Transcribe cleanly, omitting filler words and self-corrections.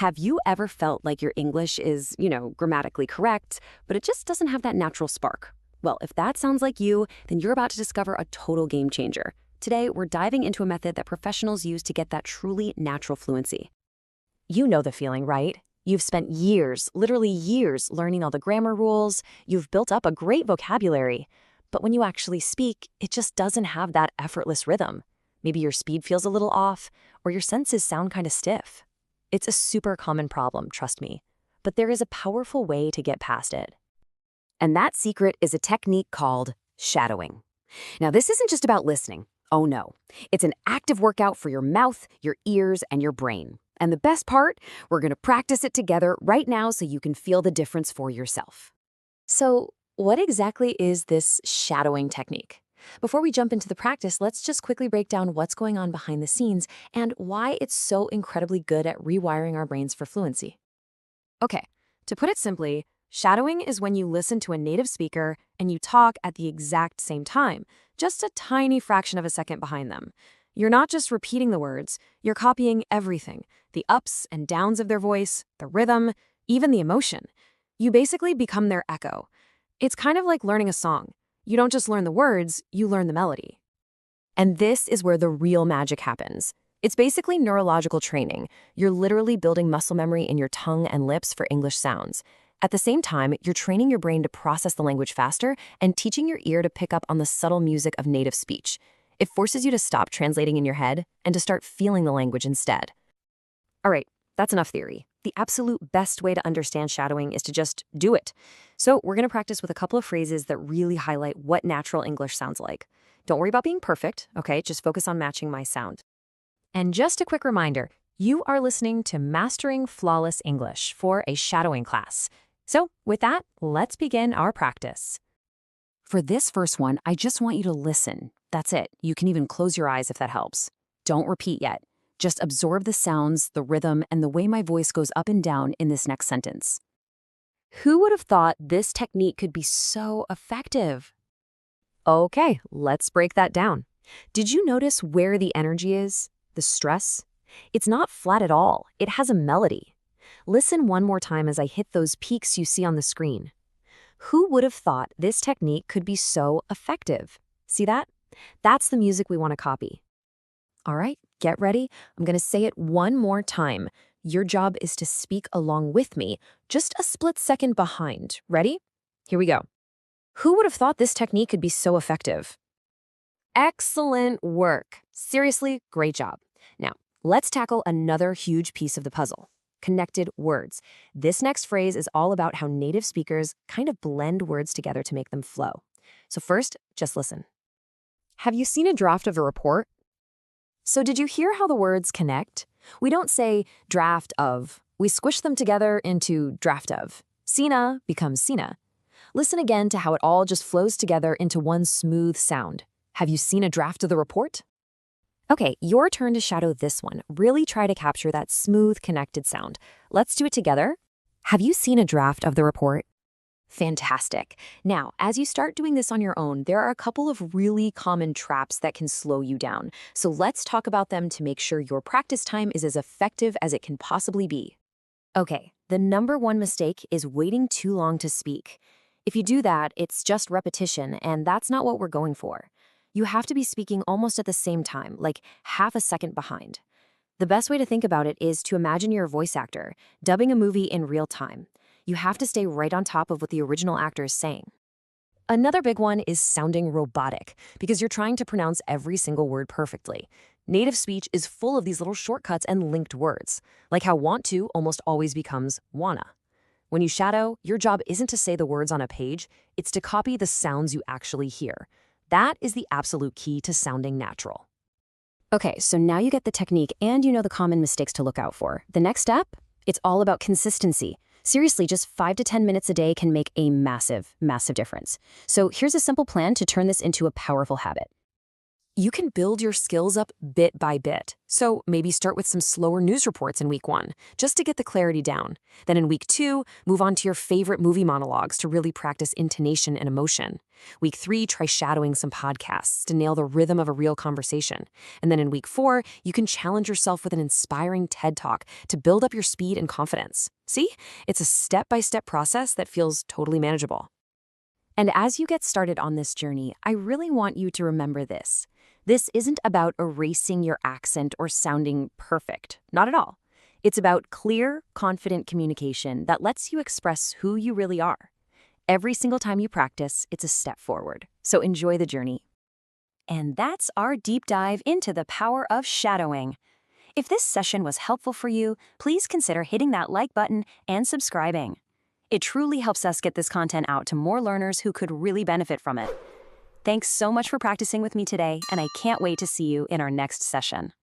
Have you ever felt like your English is, grammatically correct, but it just doesn't have that natural spark? Well, if that sounds like you, then you're about to discover a total game changer. Today, we're diving into a method that professionals use to get that truly natural fluency. You know the feeling, right? You've spent years, literally years, learning all the grammar rules. You've built up a great vocabulary. But when you actually speak, it just doesn't have that effortless rhythm. Maybe your speed feels a little off, or your sentences sound kind of stiff. It's a super common problem, trust me. But there is a powerful way to get past it. And that secret is a technique called shadowing. Now, this isn't just about listening. Oh no. It's an active workout for your mouth, your ears, and your brain. And the best part, we're going to practice it together right now so you can feel the difference for yourself. So, what exactly is this shadowing technique? Before we jump into the practice, let's just quickly break down what's going on behind the scenes and why it's so incredibly good at rewiring our brains for fluency. Okay, to put it simply, shadowing is when you listen to a native speaker and you talk at the exact same time, just a tiny fraction of a second behind them. You're not just repeating the words, you're copying everything, the ups and downs of their voice, the rhythm, even the emotion. You basically become their echo. It's kind of like learning a song. You don't just learn the words, you learn the melody. And this is where the real magic happens. It's basically neurological training. You're literally building muscle memory in your tongue and lips for English sounds. At the same time, you're training your brain to process the language faster and teaching your ear to pick up on the subtle music of native speech. It forces you to stop translating in your head and to start feeling the language instead. All right, that's enough theory. The absolute best way to understand shadowing is to just do it. So we're going to practice with a couple of phrases that really highlight what natural English sounds like. Don't worry about being perfect, okay? Just focus on matching my sound. And just a quick reminder, you are listening to Mastering Flawless English for a shadowing class. So with that, let's begin our practice. For this first one, I just want you to listen. That's it. You can even close your eyes if that helps. Don't repeat yet. Just absorb the sounds, the rhythm, and the way my voice goes up and down in this next sentence. Who would have thought this technique could be so effective? Okay, let's break that down. Did you notice where the energy is? The stress? It's not flat at all. It has a melody. Listen one more time as I hit those peaks you see on the screen. Who would have thought this technique could be so effective? See that? That's the music we want to copy. All right, get ready. I'm going to say it one more time. Your job is to speak along with me, just a split second behind. Ready? Here we go. Who would have thought this technique could be so effective? Excellent work. Seriously, great job. Now, let's tackle another huge piece of the puzzle. Connected words. This next phrase is all about how native speakers kind of blend words together to make them flow. So first, just listen. Have you seen a draft of a report? So did you hear how the words connect? We don't say draft of. We squish them together into draft of. Sina becomes Sina. Listen again to how it all just flows together into one smooth sound. Have you seen a draft of the report? Okay, your turn to shadow this one. Really try to capture that smooth, connected sound. Let's do it together. Have you seen a draft of the report? Fantastic. Now, as you start doing this on your own, there are a couple of really common traps that can slow you down. So let's talk about them to make sure your practice time is as effective as it can possibly be. Okay, the number one mistake is waiting too long to speak. If you do that, it's just repetition, and that's not what we're going for. You have to be speaking almost at the same time, like half a second behind. The best way to think about it is to imagine you're a voice actor, dubbing a movie in real time. You have to stay right on top of what the original actor is saying. Another big one is sounding robotic, because you're trying to pronounce every single word perfectly. Native speech is full of these little shortcuts and linked words, like how want to almost always becomes wanna. When you shadow, your job isn't to say the words on a page, it's to copy the sounds you actually hear. That is the absolute key to sounding natural. Okay, so now you get the technique and you know the common mistakes to look out for. The next step? It's all about consistency. Seriously, just 5 to 10 minutes a day can make a massive, massive difference. So here's a simple plan to turn this into a powerful habit. You can build your skills up bit by bit. So maybe start with some slower news reports in week 1, just to get the clarity down. Then in week 2, move on to your favorite movie monologues to really practice intonation and emotion. Week 3, try shadowing some podcasts to nail the rhythm of a real conversation. And then in week 4, you can challenge yourself with an inspiring TED Talk to build up your speed and confidence. See? It's a step-by-step process that feels totally manageable. And as you get started on this journey, I really want you to remember this. This isn't about erasing your accent or sounding perfect. Not at all. It's about clear, confident communication that lets you express who you really are. Every single time you practice, it's a step forward. So enjoy the journey. And that's our deep dive into the power of shadowing. If this session was helpful for you, please consider hitting that like button and subscribing. It truly helps us get this content out to more learners who could really benefit from it. Thanks so much for practicing with me today, and I can't wait to see you in our next session.